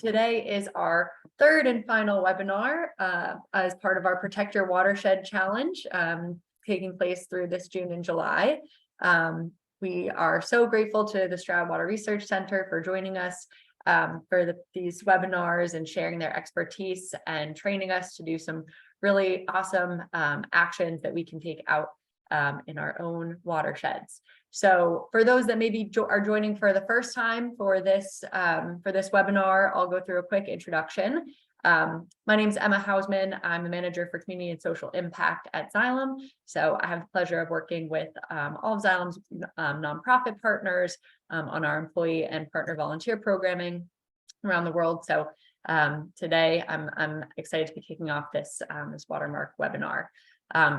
Today is our third and final webinar as part of our Protect Your Watershed Challenge taking place through this June and July. We are so grateful to the Stroud Water Research Center for joining us for these webinars and sharing their expertise and training us to do some really awesome actions that we can take out in our own watersheds. So for those that maybe are joining for the first time for this webinar, I'll go through a quick introduction. My name is Emma Hausman. I'm the manager for community and social impact at Xylem. So I have the pleasure of working with all of Xylem's nonprofit partners on our employee and partner volunteer programming around the world. So today I'm excited to be kicking off this Watermark webinar.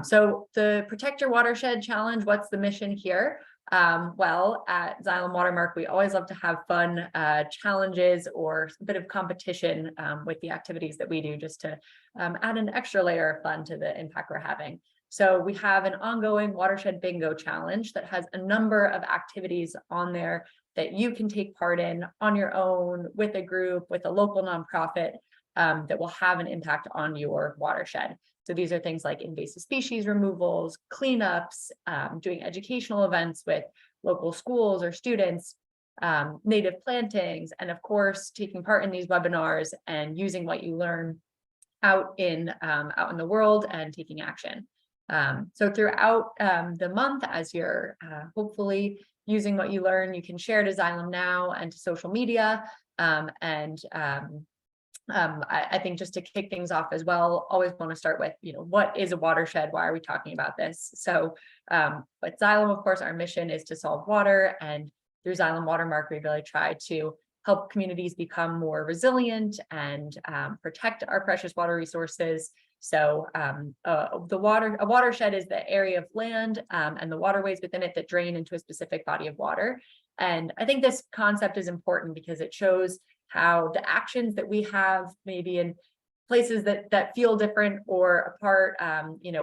So the Protect Your Watershed Challenge, what's the mission here? Well, at Xylem Watermark, we always love to have fun challenges or a bit of competition with the activities that we do, just to add an extra layer of fun to the impact we're having. So we have an ongoing watershed bingo challenge that has a number of activities on there that you can take part in on your own, with a group, with a local nonprofit that will have an impact on your watershed. So these are things like invasive species removals, cleanups, doing educational events with local schools or students, native plantings, and of course, taking part in these webinars and using what you learn out in the world and taking action. So throughout the month, as you're hopefully using what you learn, you can share to Xylem Now and to social media. I think just to kick things off as well, always want to start with, what is a watershed? Why are we talking about this? So at Xylem, of course, our mission is to solve water, and through Xylem Watermark, we really try to help communities become more resilient and protect our precious water resources. So a watershed is the area of land and the waterways within it that drain into a specific body of water. And I think this concept is important because it shows how the actions that we have maybe in places that feel different or apart,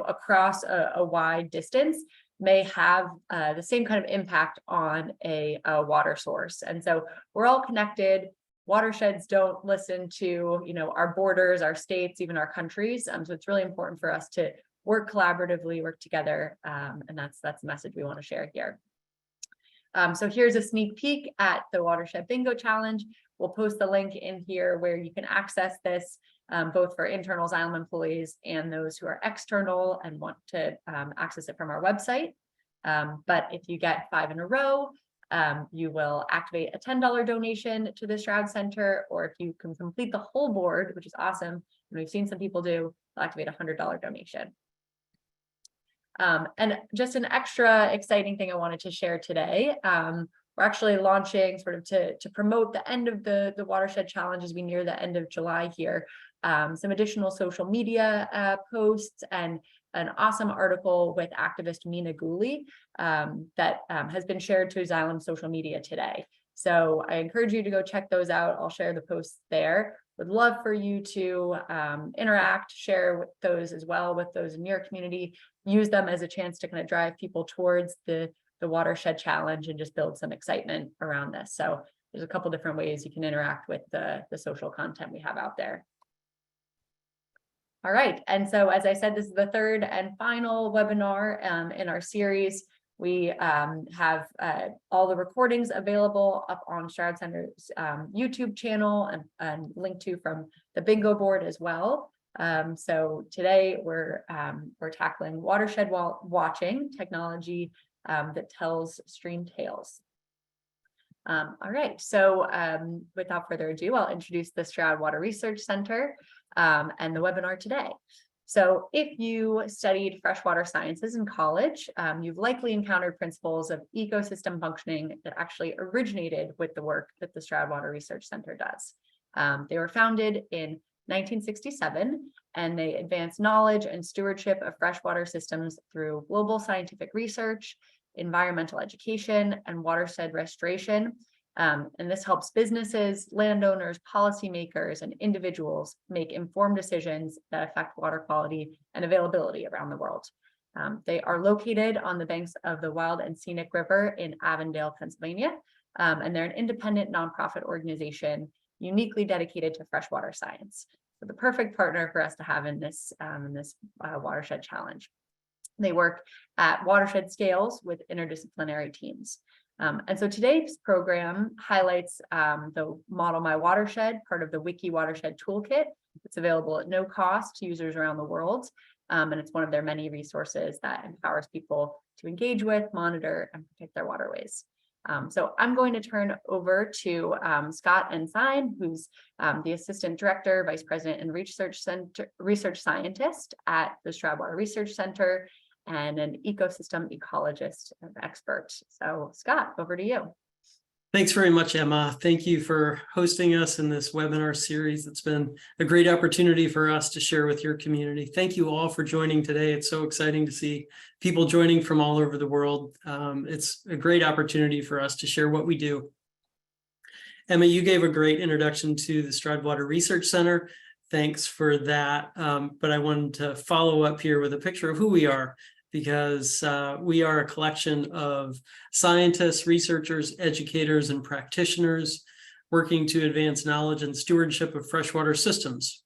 across a wide distance, may have the same kind of impact on a water source. And so we're all connected. Watersheds don't listen to, our borders, our states, even our countries. So it's really important for us to work collaboratively, work together. And that's the message we want to share here. So here's a sneak peek at the Watershed Bingo Challenge. We'll post the link in here where you can access this, both for internal Xylem employees and those who are external and want to access it from our website. But if you get 5 in a row, you will activate a $10 donation to the Stroud Center, or if you can complete the whole board, which is awesome, and we've seen some people do, they'll activate a $100 donation. And just an extra exciting thing I wanted to share today. We're actually launching sort of to promote the end of the Watershed Challenge as we near the end of July here, some additional social media posts and an awesome article with activist Mina Gooley that has been shared to Xylem social media today. So I encourage you to go check those out. I'll share the posts there. Would love for you to interact, share with those as well, with those in your community, use them as a chance to kind of drive people towards the Watershed Challenge and just build some excitement around this. So there's a couple different ways you can interact with the social content we have out there. All right, and so as I said, this is the third and final webinar in our series. We have all the recordings available up on Stroud Center's YouTube channel and linked to from the bingo board as well. So today we're tackling watershed watching technology that tells stream tales. All right, so without further ado, I'll introduce the Stroud Water Research Center and the webinar today. So if you studied freshwater sciences in college, you've likely encountered principles of ecosystem functioning that actually originated with the work that the Stroud Water Research Center does. They were founded in 1967, and they advance knowledge and stewardship of freshwater systems through global scientific research, environmental education, and watershed restoration. And this helps businesses, landowners, policymakers, and individuals make informed decisions that affect water quality and availability around the world. They are located on the banks of the Wild and Scenic River in Avondale, Pennsylvania, and they're an independent nonprofit organization uniquely dedicated to freshwater science. So the perfect partner for us to have in this watershed challenge. They work at watershed scales with interdisciplinary teams. And so today's program highlights the Model My Watershed, part of the Wiki Watershed Toolkit. It's available at no cost to users around the world. And it's one of their many resources that empowers people to engage with, monitor, and protect their waterways. So I'm going to turn over to Scott Ensign, who's the Assistant Director, Vice President, and Research Scientist at the Stroud Water Research Center, and an ecosystem ecologist and expert. So Scott, over to you. Thanks very much, Emma. Thank you for hosting us in this webinar series. It's been a great opportunity for us to share with your community. Thank you all for joining today. It's so exciting to see people joining from all over the world. It's a great opportunity for us to share what we do. Emma, you gave a great introduction to the Stroud Water Research Center. Thanks for that. But I wanted to follow up here with a picture of who we are, because we are a collection of scientists, researchers, educators, and practitioners working to advance knowledge and stewardship of freshwater systems.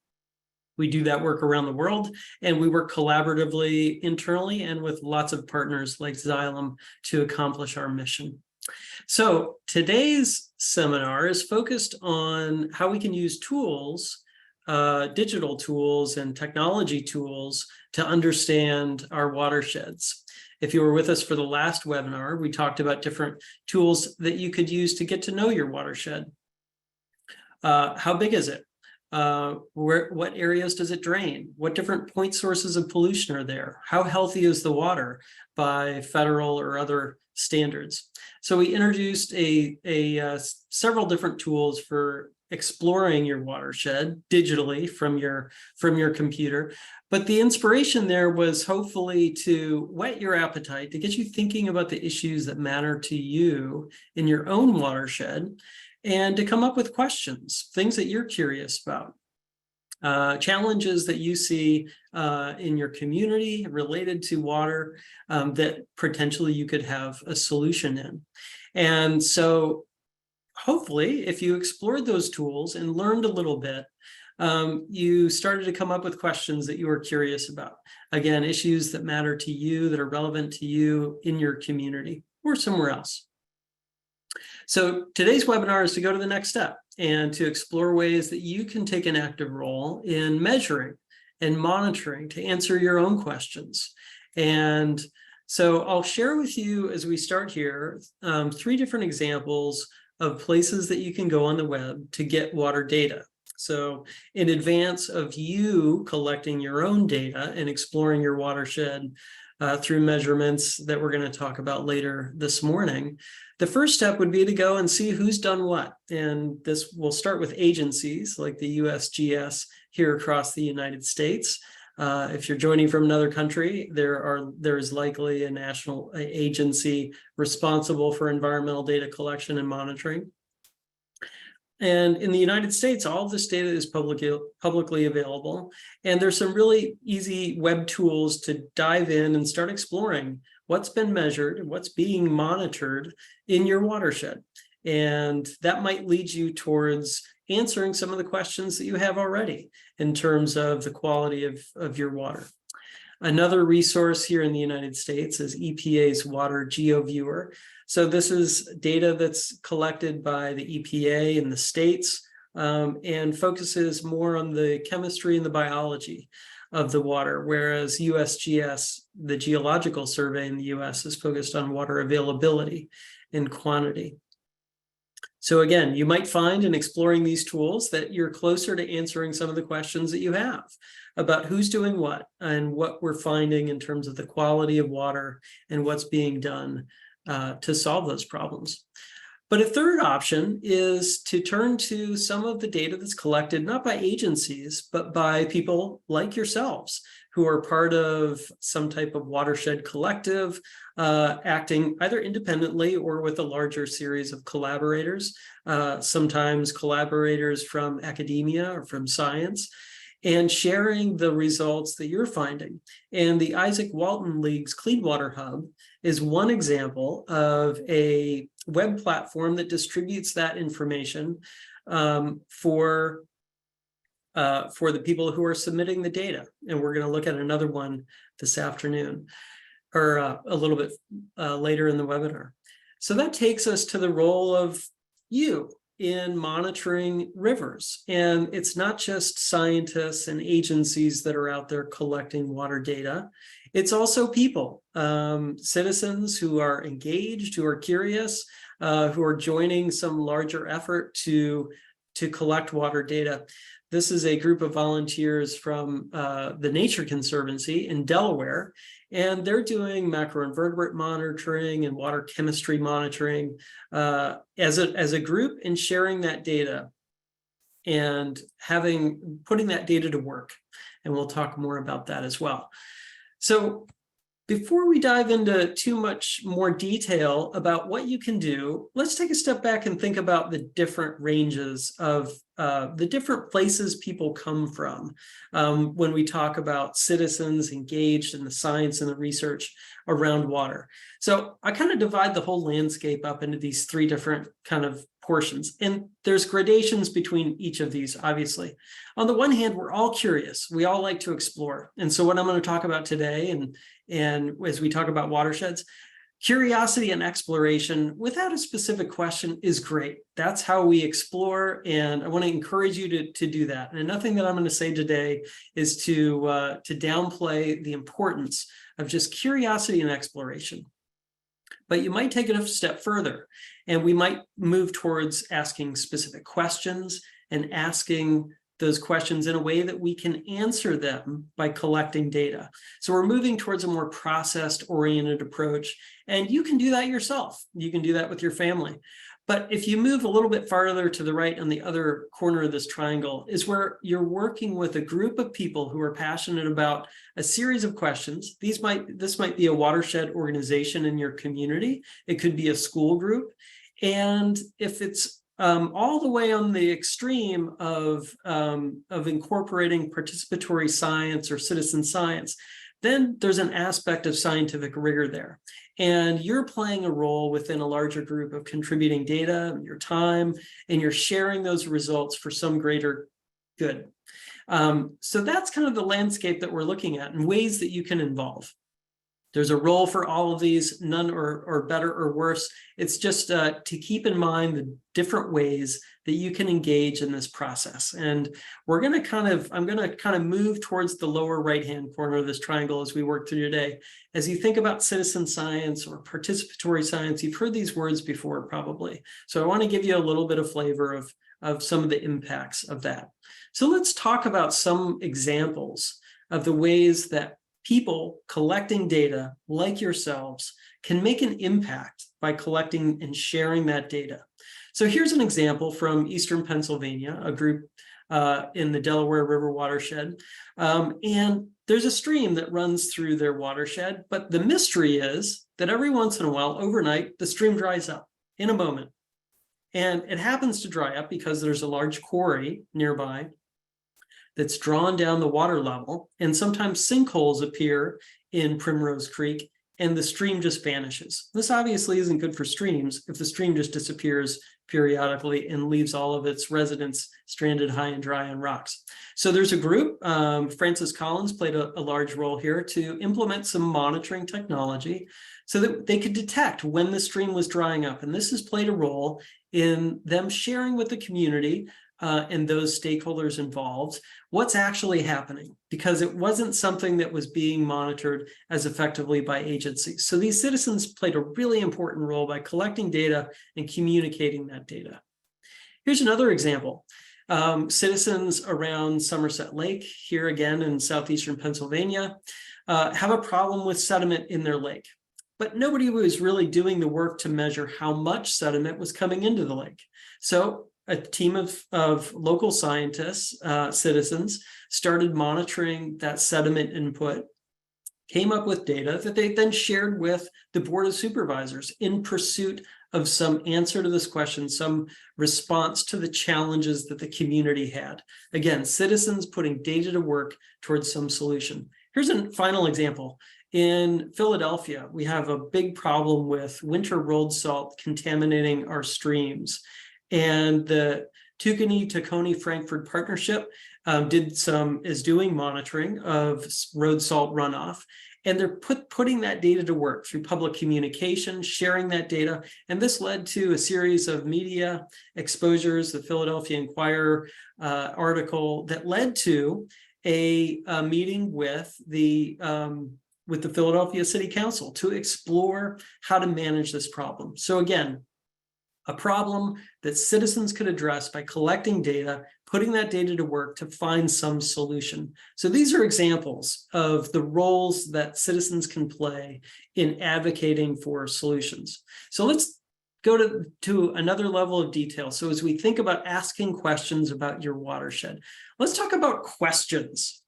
We do that work around the world, and we work collaboratively internally and with lots of partners like Xylem to accomplish our mission. So today's seminar is focused on how we can use tools, digital tools and technology tools to understand our watersheds. If you were with us for the last webinar, we talked about different tools that you could use to get to know your watershed. How big is it? What areas does it drain? What different point sources of pollution are there? How healthy is the water by federal or other standards? So we introduced several different tools for exploring your watershed digitally from your computer. But the inspiration there was hopefully to whet your appetite, to get you thinking about the issues that matter to you in your own watershed, and to come up with questions, things that you're curious about, challenges that you see in your community related to water that potentially you could have a solution in. And so hopefully, if you explored those tools and learned a little bit, you started to come up with questions that you were curious about. Again, issues that matter to you, that are relevant to you in your community or somewhere else. So today's webinar is to go to the next step and to explore ways that you can take an active role in measuring and monitoring to answer your own questions. And so I'll share with you as we start here 3 different examples of places that you can go on the web to get water data. So in advance of you collecting your own data and exploring your watershed through measurements that we're going to talk about later this morning, the first step would be to go and see who's done what. And this will start with agencies like the USGS here across the United States. If you're joining from another country, there is likely a national agency responsible for environmental data collection and monitoring. And in the United States, all of this data is publicly available. And there's some really easy web tools to dive in and start exploring what's been measured and what's being monitored in your watershed. And that might lead you towards answering some of the questions that you have already in terms of the quality of your water. Another resource here in the United States is EPA's Water GeoViewer. So this is data that's collected by the EPA in the states and focuses more on the chemistry and the biology of the water, whereas USGS, the Geological Survey in the US, is focused on water availability and quantity. So again, you might find in exploring these tools that you're closer to answering some of the questions that you have about who's doing what and what we're finding in terms of the quality of water and what's being done to solve those problems. But a third option is to turn to some of the data that's collected, not by agencies, but by people like yourselves who are part of some type of watershed collective, acting either independently or with a larger series of collaborators, sometimes collaborators from academia or from science, and sharing the results that you're finding. And the Isaac Walton League's Clean Water Hub is one example of a web platform that distributes that information for the people who are submitting the data. And we're going to look at another one this afternoon, or a little bit later in the webinar. So that takes us to the role of you in monitoring rivers. And it's not just scientists and agencies that are out there collecting water data. It's also people, citizens who are engaged, who are curious, who are joining some larger effort to collect water data. This is a group of volunteers from the Nature Conservancy in Delaware, and they're doing macroinvertebrate monitoring and water chemistry monitoring as a group, and sharing that data and putting that data to work. And we'll talk more about that as well. So before we dive into too much more detail about what you can do, let's take a step back and think about the different ranges of the different places people come from when we talk about citizens engaged in the science and the research around water. So I kind of divide the whole landscape up into these three different kind of portions, and there's gradations between each of these, obviously. On the one hand, we're all curious. We all like to explore. And so what I'm going to talk about today, and as we talk about watersheds, curiosity and exploration without a specific question is great. That's how we explore, and I want to encourage you to do that. And nothing that I'm going to say today is to downplay the importance of just curiosity and exploration. But you might take it a step further, and we might move towards asking specific questions and asking those questions in a way that we can answer them by collecting data. So we're moving towards a more process-oriented approach, and you can do that yourself. You can do that with your family. But if you move a little bit farther to the right on the other corner of this triangle is where you're working with a group of people who are passionate about a series of questions. This might be a watershed organization in your community. It could be a school group. And if it's all the way on the extreme of incorporating participatory science or citizen science, then there's an aspect of scientific rigor there. And you're playing a role within a larger group of contributing data, your time, and you're sharing those results for some greater good. So that's kind of the landscape that we're looking at and ways that you can involve. There's a role for all of these, none or better or worse. It's just to keep in mind the different ways that you can engage in this process. And I'm going to kind of move towards the lower right-hand corner of this triangle as we work through today. As you think about citizen science or participatory science, you've heard these words before probably. So I want to give you a little bit of flavor of some of the impacts of that. So let's talk about some examples of the ways that people collecting data like yourselves can make an impact by collecting and sharing that data. So here's an example from Eastern Pennsylvania, a group in the Delaware River watershed. And there's a stream that runs through their watershed, but the mystery is that every once in a while, overnight, the stream dries up in a moment. And it happens to dry up because there's a large quarry nearby that's drawn down the water level, and sometimes sinkholes appear in Primrose Creek, and the stream just vanishes. This obviously isn't good for streams if the stream just disappears periodically and leaves all of its residents stranded high and dry on rocks. So there's a group, Francis Collins played a large role here to implement some monitoring technology so that they could detect when the stream was drying up. And this has played a role in them sharing with the community and those stakeholders involved what's actually happening, because it wasn't something that was being monitored as effectively by agencies. So these citizens played a really important role by collecting data and communicating that data. Here's another example. Citizens around Somerset Lake, here again in southeastern Pennsylvania, have a problem with sediment in their lake. But nobody was really doing the work to measure how much sediment was coming into the lake. So a team of local scientists, citizens, started monitoring that sediment input, came up with data that they then shared with the Board of Supervisors in pursuit of some answer to this question, some response to the challenges that the community had. Again, citizens putting data to work towards some solution. Here's a final example. In Philadelphia, we have a big problem with winter road salt contaminating our streams. And the Tacony-Frankfurt Partnership is doing monitoring of road salt runoff. And they're putting that data to work through public communication, sharing that data. And this led to a series of media exposures, the Philadelphia Inquirer article that led to a meeting with the Philadelphia City Council to explore how to manage this problem. So again, a problem that citizens could address by collecting data, putting that data to work to find some solution. So these are examples of the roles that citizens can play in advocating for solutions. So let's go to another level of detail. So as we think about asking questions about your watershed, let's talk about questions.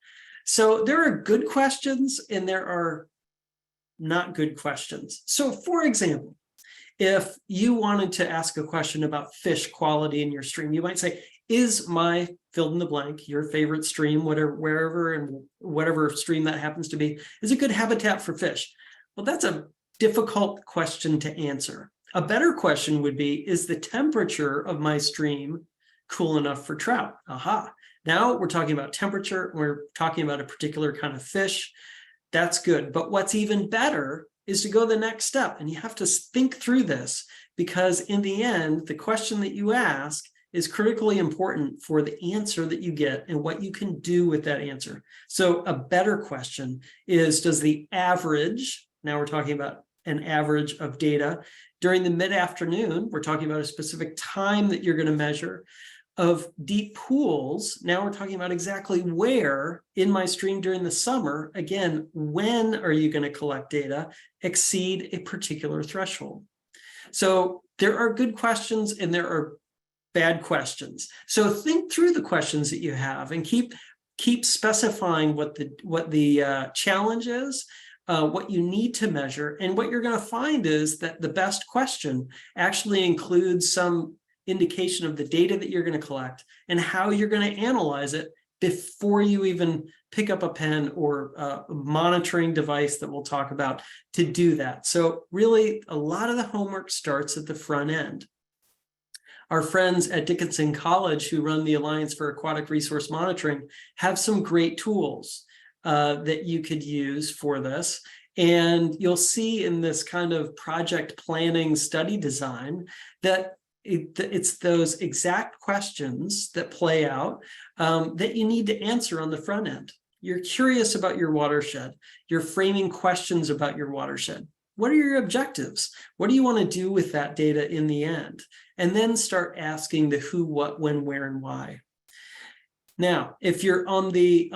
So there are good questions and there are not good questions. So for example, if you wanted to ask a question about fish quality in your stream, you might say, is my fill in the blank, your favorite stream, wherever and whatever stream that happens to be, is a good habitat for fish? Well, that's a difficult question to answer. A better question would be, is the temperature of my stream cool enough for trout? Aha. Now we're talking about temperature. We're talking about a particular kind of fish. That's good. But what's even better is to go the next step. And you have to think through this, because in the end, the question that you ask is critically important for the answer that you get and what you can do with that answer. So a better question is, does the average, now we're talking about an average of data, during the mid-afternoon, we're talking about a specific time that you're going to measure, of deep pools, now we're talking about exactly where in my stream during the summer, again, when are you going to collect data, exceed a particular threshold. So there are good questions and there are bad questions. So think through the questions that you have and keep specifying what the challenge is, what you need to measure. And what you're going to find is that the best question actually includes some indication of the data that you're going to collect and how you're going to analyze it before you even pick up a pen or a monitoring device that we'll talk about to do that. So really, a lot of the homework starts at the front end. Our friends at Dickinson College, who run the Alliance for Aquatic Resource Monitoring, have some great tools that you could use for this. And you'll see in this kind of project planning study design that it's those exact questions that play out that you need to answer on the front end. You're curious about your watershed. You're framing questions about your watershed. What are your objectives? What do you want to do with that data in the end? And then start asking the who, what, when, where, and why. Now, if you're on the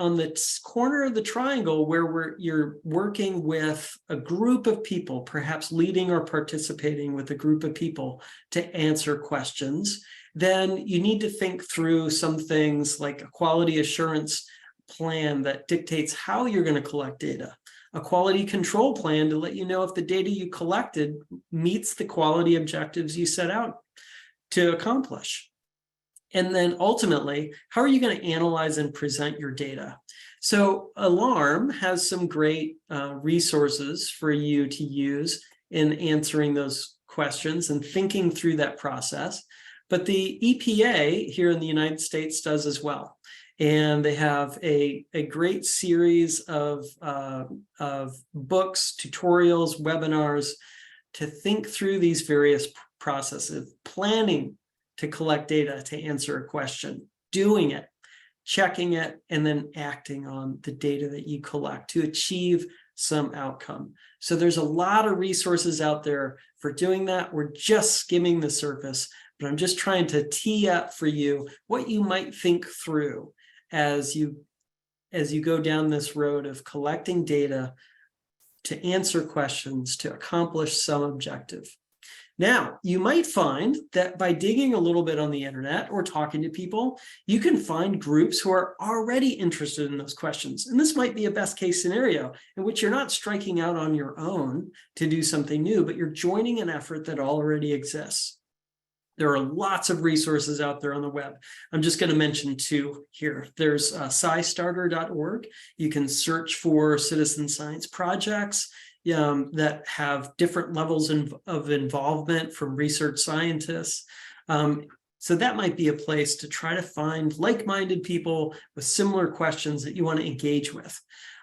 corner of the triangle where you're working with a group of people, perhaps leading or participating with a group of people to answer questions, then you need to think through some things like a quality assurance plan that dictates how you're going to collect data, a quality control plan to let you know if the data you collected meets the quality objectives you set out to accomplish. And then ultimately, how are you going to analyze and present your data? So Alarm has some great resources for you to use in answering those questions and thinking through that process. But the EPA here in the United States does as well. And they have a great series of books, tutorials, webinars to think through these various processes, planning to collect data to answer a question, doing it, checking it, and then acting on the data that you collect to achieve some outcome. So there's a lot of resources out there for doing that. We're just skimming the surface, but I'm just trying to tee up for you what you might think through as you go down this road of collecting data to answer questions, to accomplish some objective. Now, you might find that by digging a little bit on the internet or talking to people, you can find groups who are already interested in those questions. And this might be a best case scenario in which you're not striking out on your own to do something new, but you're joining an effort that already exists. There are lots of resources out there on the web. I'm just going to mention two here. There's scistarter.org. You can search for citizen science projects that have different levels of involvement from research scientists. So that might be a place to try to find like-minded people with similar questions that you want to engage with.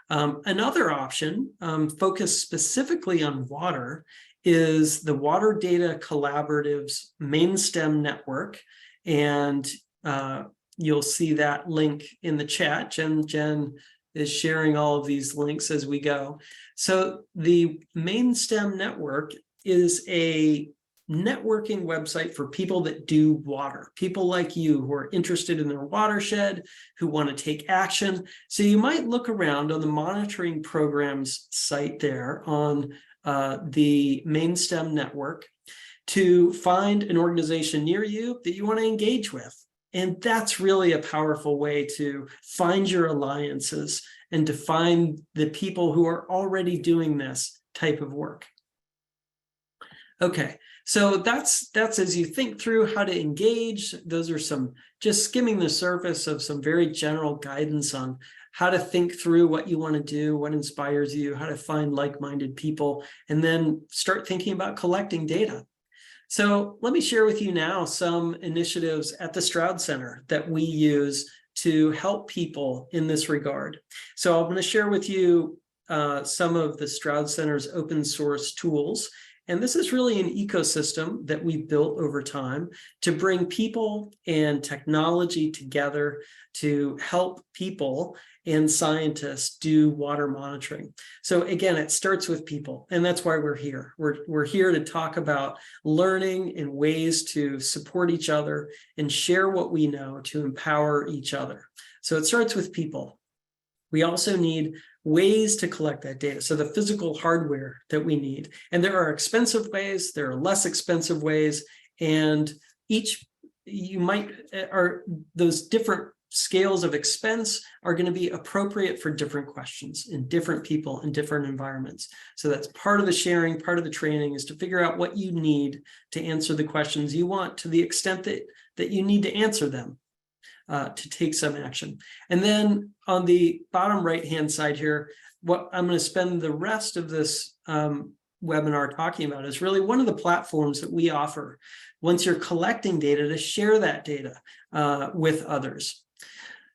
Another option, focused specifically on water, is the Water Data Collaborative's main STEM network. And you'll see that link in the chat. Jen is sharing all of these links as we go. So the main STEM network is a networking website for people that do water, people like you who are interested in their watershed, who want to take action. So you might look around on the monitoring programs site there on the main STEM network to find an organization near you that you want to engage with. And that's really a powerful way to find your alliances and to find the people who are already doing this type of work. Okay, so that's as you think through how to engage. Those are some just skimming the surface of some very general guidance on how to think through what you want to do, what inspires you, how to find like-minded people, and then start thinking about collecting data. So let me share with you now some initiatives at the Stroud Center that we use to help people in this regard. So I'm going to share with you some of the Stroud Center's open source tools. And this is really an ecosystem that we've built over time to bring people and technology together to help people and scientists do water monitoring. So again, it starts with people, and that's why we're here. We're here to talk about learning and ways to support each other and share what we know to empower each other. So it starts with people. We also need ways to collect that data. So the physical hardware that we need. And there are expensive ways, there are less expensive ways, and those different scales of expense are going to be appropriate for different questions in different people in different environments. So that's part of the sharing, part of the training is to figure out what you need to answer the questions you want to the extent that you need to answer them. To take some action. And then on the bottom right-hand side here, what I'm going to spend the rest of this webinar talking about is really one of the platforms that we offer once you're collecting data to share that data with others.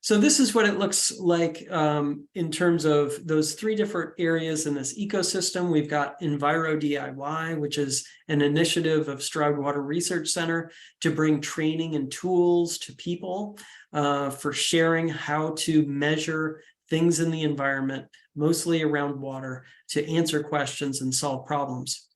So this is what it looks like in terms of those three different areas in this ecosystem. We've got Enviro DIY, which is an initiative of Stroud Water Research Center to bring training and tools to people for sharing how to measure things in the environment, mostly around water, to answer questions and solve problems.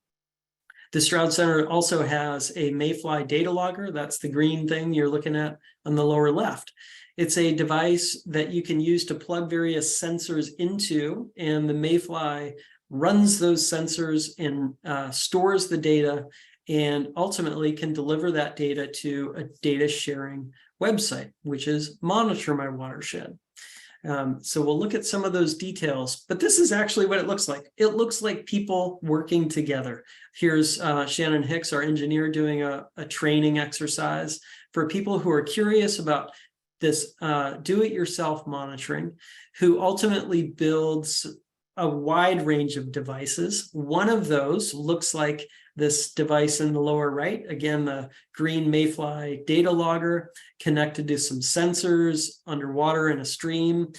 The Stroud Center also has a Mayfly data logger. That's the green thing you're looking at on the lower left. It's a device that you can use to plug various sensors into, and the Mayfly runs those sensors and stores the data and ultimately can deliver that data to a data sharing website, which is Monitor My Watershed. So we'll look at some of those details, but this is actually what it looks like. It looks like people working together. Here's Shannon Hicks, our engineer, doing a training exercise for people who are curious about this do-it-yourself monitoring, who ultimately builds a wide range of devices. One of those looks like this device in the lower right. Again, the green Mayfly data logger connected to some sensors underwater in a stream,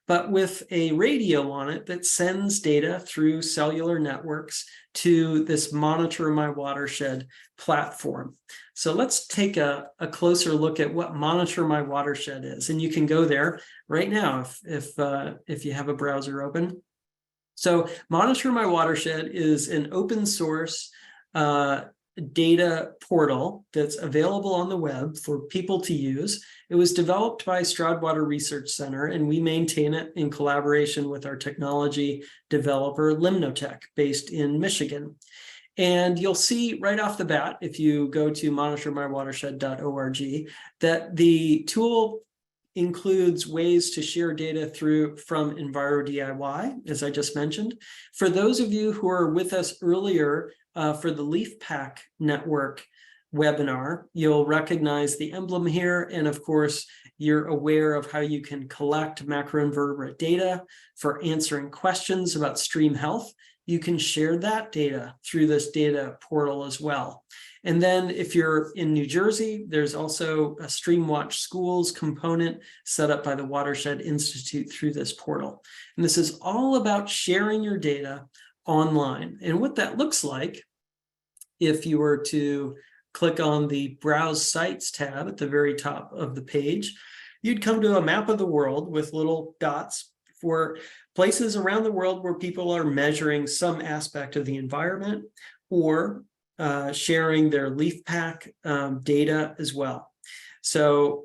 but with a radio on it that sends data through cellular networks to this Monitor My Watershed platform. So let's take a closer look at what Monitor My Watershed is. And you can go there right now if you have a browser open. So Monitor My Watershed is an open source data portal that's available on the web for people to use. It was developed by Stroud Water Research Center, and we maintain it in collaboration with our technology developer, Limnotech, based in Michigan. And you'll see right off the bat, if you go to monitormywatershed.org, that the tool includes ways to share data from Enviro DIY, as I just mentioned. For those of you who are with us earlier for the LeafPack Network webinar, you'll recognize the emblem here. And of course, you're aware of how you can collect macroinvertebrate data for answering questions about stream health. you can share that data through this data portal as well. And then if you're in New Jersey, there's also a StreamWatch Schools component set up by the Watershed Institute through this portal. And this is all about sharing your data online. And what that looks like, if you were to click on the Browse Sites tab at the very top of the page, you'd come to a map of the world with little dots for places around the world where people are measuring some aspect of the environment or sharing their leaf pack data as well. So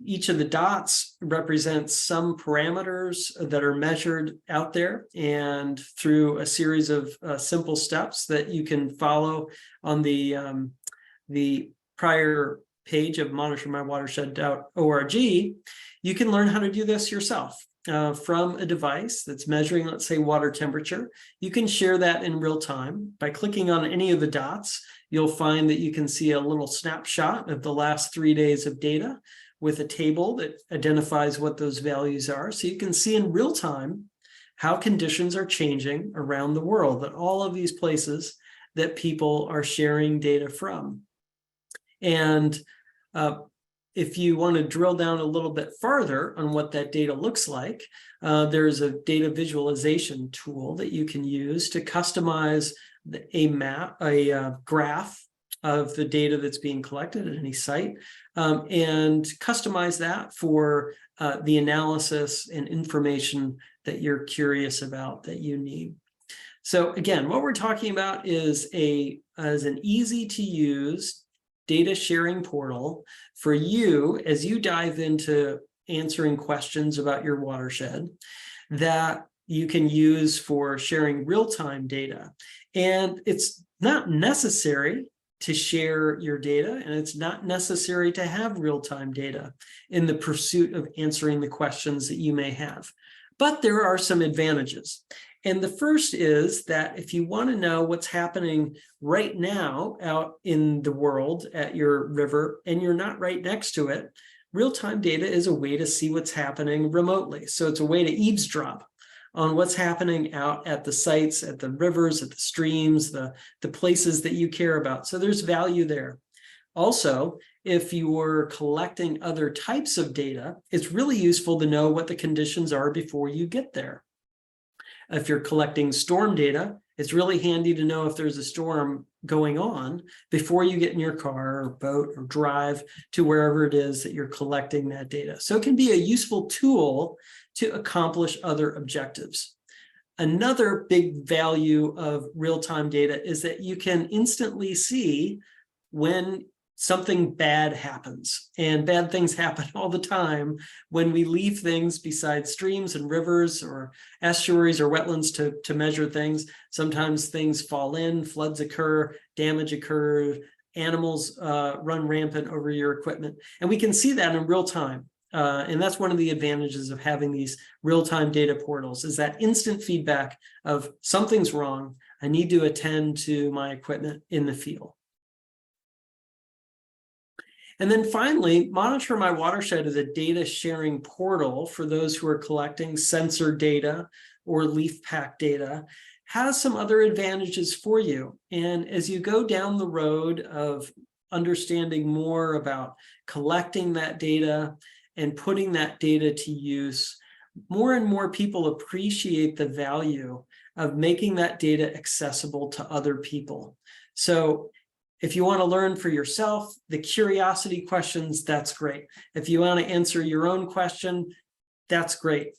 each of the dots represents some parameters that are measured out there, and through a series of simple steps that you can follow on the prior page of monitormywatershed.org, you can learn how to do this yourself. From a device that's measuring, let's say, water temperature. You can share that in real time. By clicking on any of the dots, you'll find that you can see a little snapshot of the last 3 days of data with a table that identifies what those values are. So you can see in real time how conditions are changing around the world at all of these places that people are sharing data from. And if you want to drill down a little bit farther on what that data looks like, there's a data visualization tool that you can use to customize a graph of the data that's being collected at any site, and customize that for the analysis and information that you're curious about, that you need. So again, what we're talking about is an easy to use data sharing portal for you as you dive into answering questions about your watershed that you can use for sharing real-time data. And it's not necessary to share your data, and it's not necessary to have real-time data in the pursuit of answering the questions that you may have. But there are some advantages. And the first is that if you want to know what's happening right now out in the world at your river, and you're not right next to it, real-time data is a way to see what's happening remotely. So it's a way to eavesdrop on what's happening out at the sites, at the rivers, at the streams, the places that you care about. So there's value there. Also, if you were collecting other types of data, it's really useful to know what the conditions are before you get there. If you're collecting storm data, it's really handy to know if there's a storm going on before you get in your car or boat or drive to wherever it is that you're collecting that data. So it can be a useful tool to accomplish other objectives. Another big value of real-time data is that you can instantly see when something bad happens, and bad things happen all the time when we leave things beside streams and rivers or estuaries or wetlands to measure things. Sometimes things fall in, floods occur, damage occurs, animals run rampant over your equipment, and we can see that in real time. And that's one of the advantages of having these real-time data portals, is that instant feedback of something's wrong, I need to attend to my equipment in the field. And then finally, Monitor My Watershed is a data sharing portal for those who are collecting sensor data or leaf pack data, has some other advantages for you. And as you go down the road of understanding more about collecting that data and putting that data to use, more and more people appreciate the value of making that data accessible to other people. So if you want to learn for yourself, the curiosity questions, that's great. If you want to answer your own question, that's great.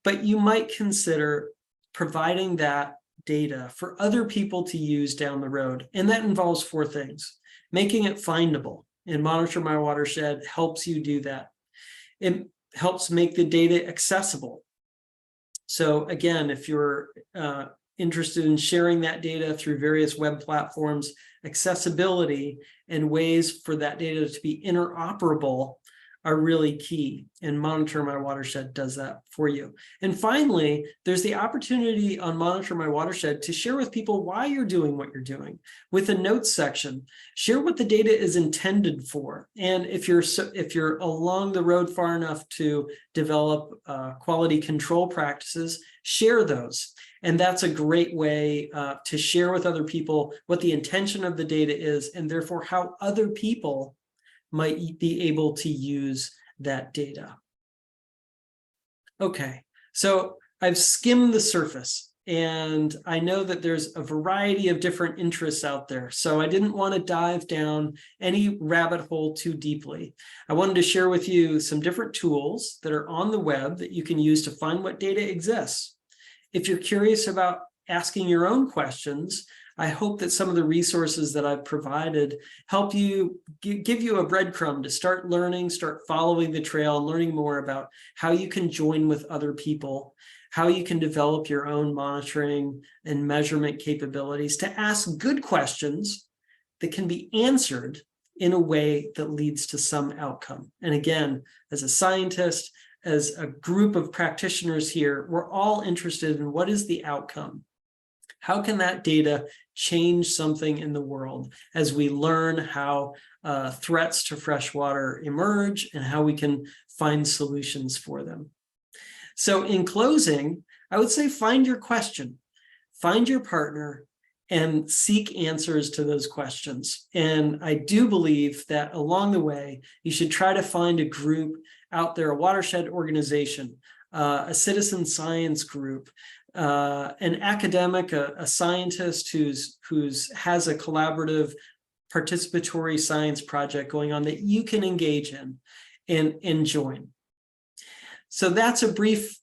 But you might consider providing that data for other people to use down the road. And that involves 4 things. Making it findable, and Monitor My Watershed helps you do that. It helps make the data accessible. So again, if you're interested in sharing that data through various web platforms, accessibility and ways for that data to be interoperable are really key, and Monitor My Watershed does that for you. And finally, there's the opportunity on Monitor My Watershed to share with people why you're doing what you're doing. With a notes section, share what the data is intended for. And if you're along the road far enough to develop quality control practices, share those. And that's a great way to share with other people what the intention of the data is, and therefore how other people might be able to use that data. Okay, so I've skimmed the surface, and I know that there's a variety of different interests out there, so I didn't want to dive down any rabbit hole too deeply. I wanted to share with you some different tools that are on the web that you can use to find what data exists. If you're curious about asking your own questions, I hope that some of the resources that I've provided help you, give you a breadcrumb to start learning, start following the trail, and learning more about how you can join with other people, how you can develop your own monitoring and measurement capabilities to ask good questions that can be answered in a way that leads to some outcome. And again, as a scientist, as a group of practitioners here, we're all interested in what is the outcome. How can that data change something in the world as we learn how threats to freshwater emerge and how we can find solutions for them? So in closing, I would say find your question, find your partner, and seek answers to those questions. And I do believe that along the way, you should try to find a group out there, a watershed organization, a citizen science group, an academic, a scientist who's has a collaborative participatory science project going on that you can engage in and join. So that's a brief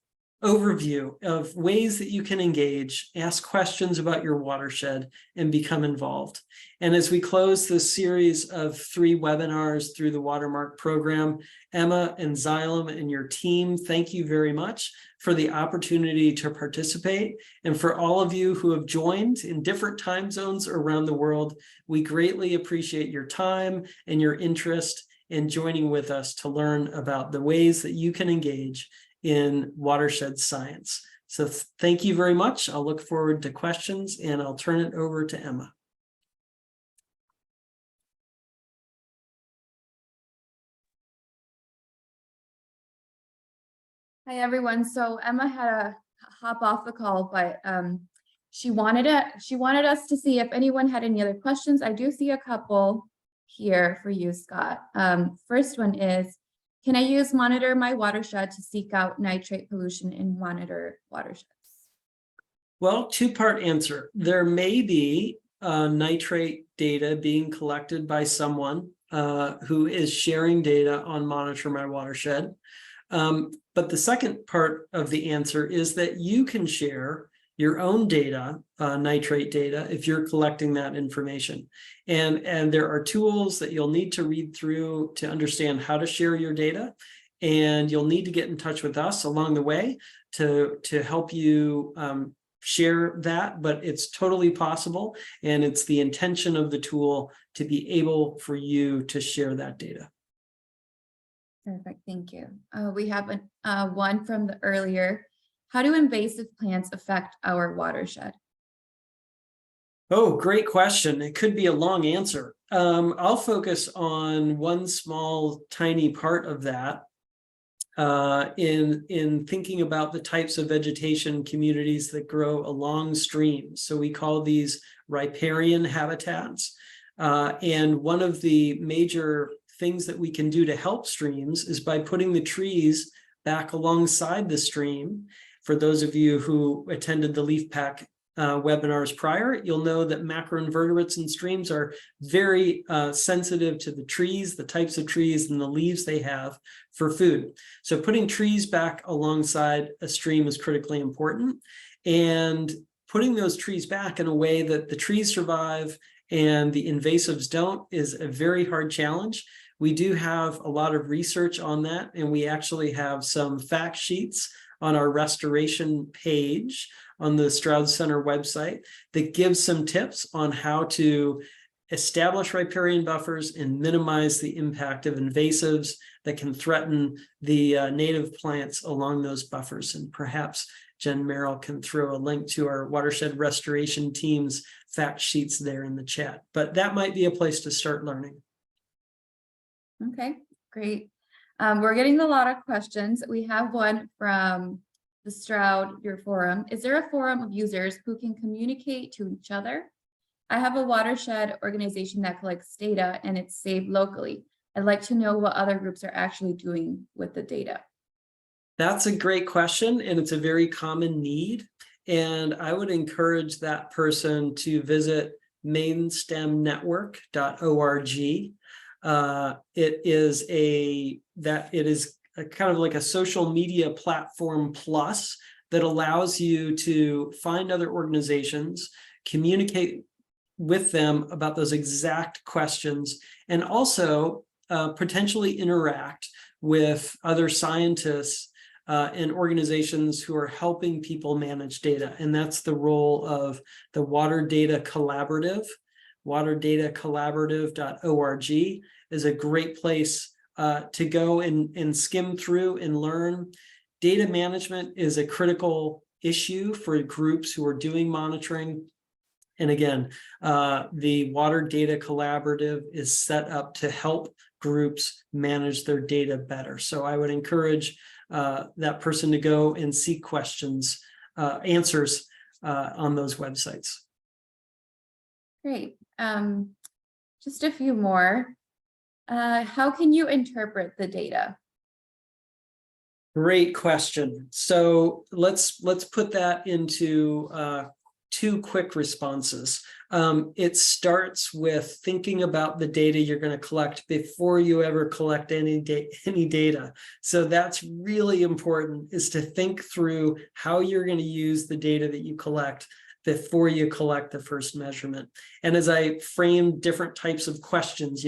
overview of ways that you can engage, ask questions about your watershed, and become involved. And as we close this series of 3 webinars through the Watermark program, Emma and Xylem and your team, thank you very much for the opportunity to participate. And for all of you who have joined in different time zones around the world, we greatly appreciate your time and your interest in joining with us to learn about the ways that you can engage in watershed science. So thank you very much. I'll look forward to questions, and I'll turn it over to Emma. Hi everyone. So Emma had to hop off the call, but she wanted us to see if anyone had any other questions. I do see a couple here for you, Scott. First one is, can I use Monitor My Watershed to seek out nitrate pollution in monitor watersheds? Well, 2-part answer. There may be nitrate data being collected by someone who is sharing data on Monitor My Watershed. But the second part of the answer is that you can share your own data, nitrate data, if you're collecting that information. And there are tools that you'll need to read through to understand how to share your data. And you'll need to get in touch with us along the way to help you share that, but it's totally possible. And it's the intention of the tool to be able for you to share that data. Perfect, thank you. We have one from the earlier. How do invasive plants affect our watershed? Oh, great question. It could be a long answer. I'll focus on one small, tiny part of that in thinking about the types of vegetation communities that grow along streams. So we call these riparian habitats. And one of the major things that we can do to help streams is by putting the trees back alongside the stream. For those of you who attended the leaf pack webinars prior, you'll know that macroinvertebrates in streams are very sensitive to the trees, the types of trees and the leaves they have for food. So putting trees back alongside a stream is critically important, and putting those trees back in a way that the trees survive and the invasives don't is a very hard challenge. We do have a lot of research on that, and we actually have some fact sheets on our restoration page on the Stroud Center website that gives some tips on how to establish riparian buffers and minimize the impact of invasives that can threaten the native plants along those buffers. And perhaps Jen Merrill can throw a link to our watershed restoration team's fact sheets there in the chat. But that might be a place to start learning. Okay, great. We're getting a lot of questions. We have one from the Stroud, your forum. Is there a forum of users who can communicate to each other? I have a watershed organization that collects data and it's saved locally. I'd like to know what other groups are actually doing with the data. That's a great question, and it's a very common need. And I would encourage that person to visit mainstemnetwork.org. It is a kind of like a social media platform plus that allows you to find other organizations, communicate with them about those exact questions, and also potentially interact with other scientists and organizations who are helping people manage data. And that's the role of the Water Data Collaborative. waterdatacollaborative.org is a great place to go and skim through and learn. Data management is a critical issue for groups who are doing monitoring. And again, the Water Data Collaborative is set up to help groups manage their data better. So I would encourage that person to go and seek answers on those websites. Great. Just a few more. How can you interpret the data? Great question. So let's put that into two quick responses. It starts with thinking about the data you're going to collect before you ever collect any data. So that's really important, is to think through how you're going to use the data that you collect before you collect the first measurement. And as I frame different types of questions,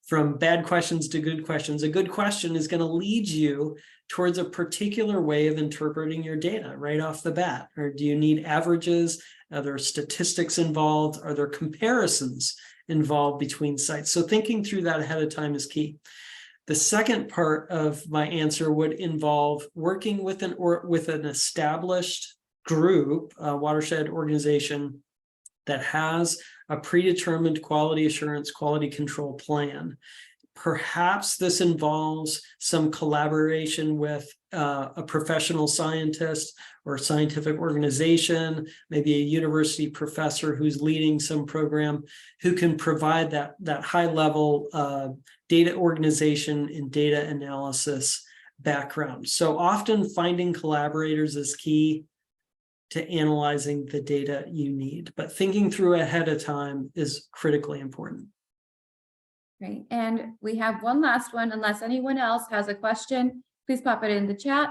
from bad questions to good questions, a good question is going to lead you towards a particular way of interpreting your data right off the bat. Or do you need averages? Are there statistics involved? Are there comparisons involved between sites? So thinking through that ahead of time is key. The second part of my answer would involve working with an established group, a watershed organization that has a predetermined quality assurance, quality control plan. Perhaps this involves some collaboration with a professional scientist or scientific organization, maybe a university professor who's leading some program, who can provide that high level data organization and data analysis background. So often finding collaborators is key to analyzing the data you need, but thinking through ahead of time is critically important. Great. And we have one last one. Unless anyone else has a question, please pop it in the chat.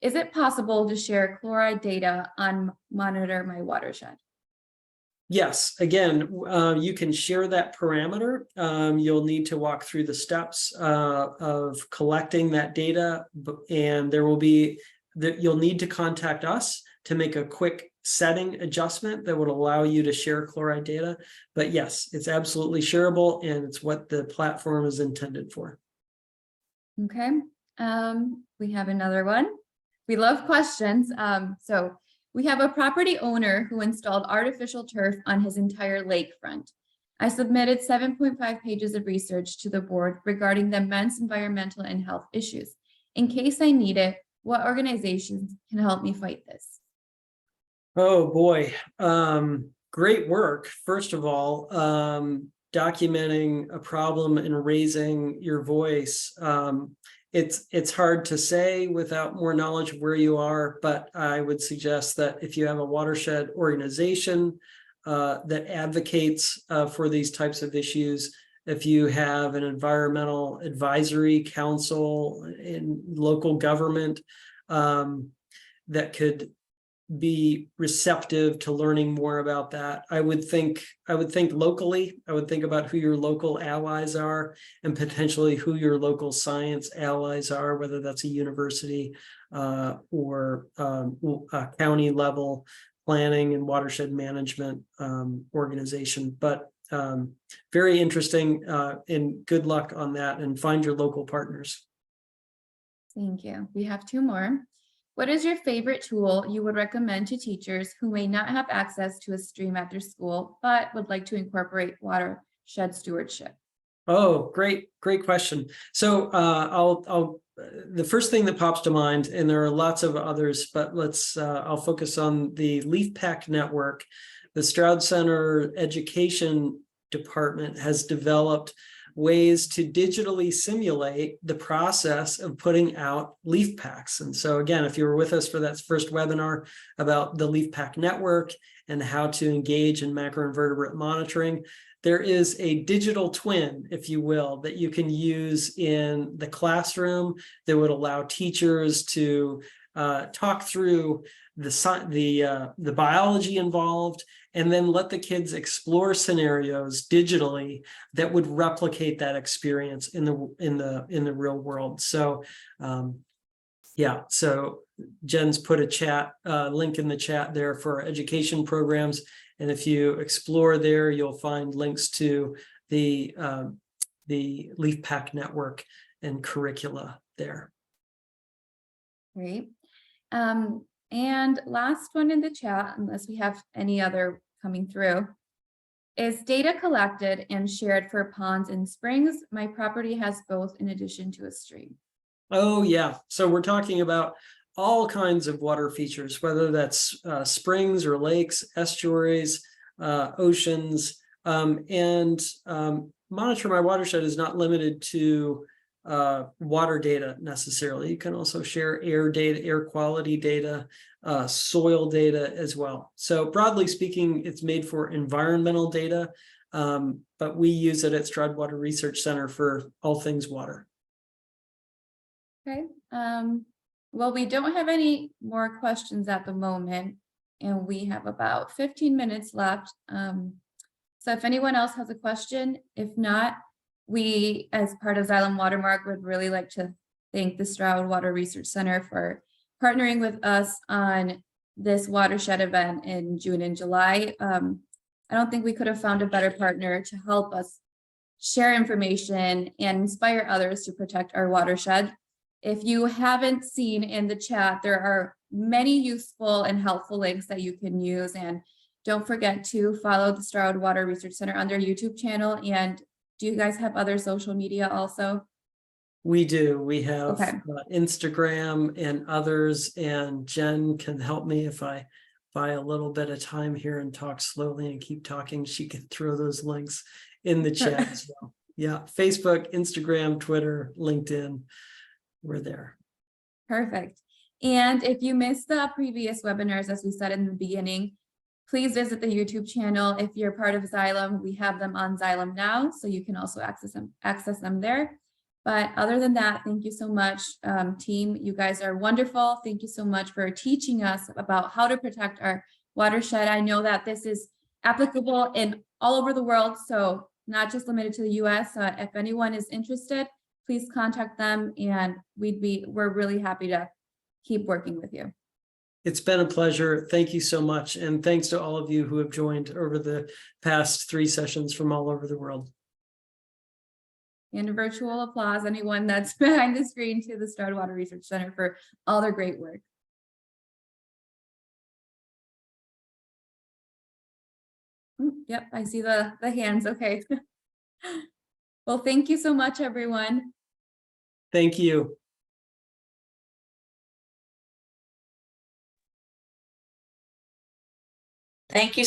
Is it possible to share chloride data on Monitor My Watershed? Yes, again, you can share that parameter. You'll need to walk through the steps of collecting that data, and you'll need to contact us to make a quick setting adjustment that would allow you to share chloride data. But yes, it's absolutely shareable, and it's what the platform is intended for. Okay. We have another one. We love questions. So we have a property owner who installed artificial turf on his entire lakefront. I submitted 7.5 pages of research to the board regarding the immense environmental and health issues. In case I need it, what organizations can help me fight this? Oh boy, great work. First of all, documenting a problem and raising your voice. It's hard to say without more knowledge of where you are, but I would suggest that if you have a watershed organization that advocates for these types of issues, if you have an environmental advisory council in local government that could be receptive to learning more about that. I would think locally. I would think about who your local allies are and potentially who your local science allies are, whether that's a university or a county level planning and watershed management organization. But very interesting, and good luck on that, and find your local partners. Thank you. We have two more. What is your favorite tool you would recommend to teachers who may not have access to a stream at their school, but would like to incorporate watershed stewardship? Oh, great question. So the first thing that pops to mind, and there are lots of others, but I'll focus on the Leaf Pack Network. The Stroud Center Education Department has developed ways to digitally simulate the process of putting out leaf packs. And so again, if you were with us for that first webinar about the Leaf Pack Network and how to engage in macroinvertebrate monitoring, there is a digital twin, if you will, that you can use in the classroom that would allow teachers to talk through the biology involved, and then let the kids explore scenarios digitally that would replicate that experience in the real world. So yeah, so Jen's put a link in the chat there for our education programs. And if you explore there, you'll find links to the Leaf Pack Network and curricula there. Great. And last one in the chat, unless we have any other coming through, is data collected and shared for ponds and springs? My property has both in addition to a stream. Oh yeah, so we're talking about all kinds of water features, whether that's springs or lakes, estuaries, oceans, and Monitor My Watershed is not limited to water data necessarily. You can also share air data, air quality data, soil data as well. So broadly speaking, it's made for environmental data, but we use it at Stroud Water Research Center for all things water. Okay. Well, we don't have any more questions at the moment, and we have about 15 minutes left. So if anyone else has a question, if not, we, as part of Xylem Watermark, would really like to thank the Stroud Water Research Center for partnering with us on this watershed event in June and July. I don't think we could have found a better partner to help us share information and inspire others to protect our watershed. If you haven't seen in the chat, there are many useful and helpful links that you can use. And don't forget to follow the Stroud Water Research Center on their YouTube channel. And do you guys have other social media also? We do. We have Instagram and others, and Jen can help me if I buy a little bit of time here and talk slowly and keep talking. She can throw those links in the chat as well. Yeah, Facebook, Instagram, Twitter, LinkedIn. We're there. Perfect. And if you missed the previous webinars, as we said in the beginning, please visit the YouTube channel. If you're part of Xylem, we have them on Xylem now, so you can also access them there. But other than that, thank you so much, team. You guys are wonderful. Thank you so much for teaching us about how to protect our watershed. I know that this is applicable in all over the world, so not just limited to the US. If anyone is interested, please contact them, and we're really happy to keep working with you. It's been a pleasure. Thank you so much. And thanks to all of you who have joined over the past 3 sessions from all over the world. And a virtual applause, anyone that's behind the screen, to the Stroud Water Research Center for all their great work. Yep, I see the hands. Okay. Well, thank you so much, everyone. Thank you. Thank you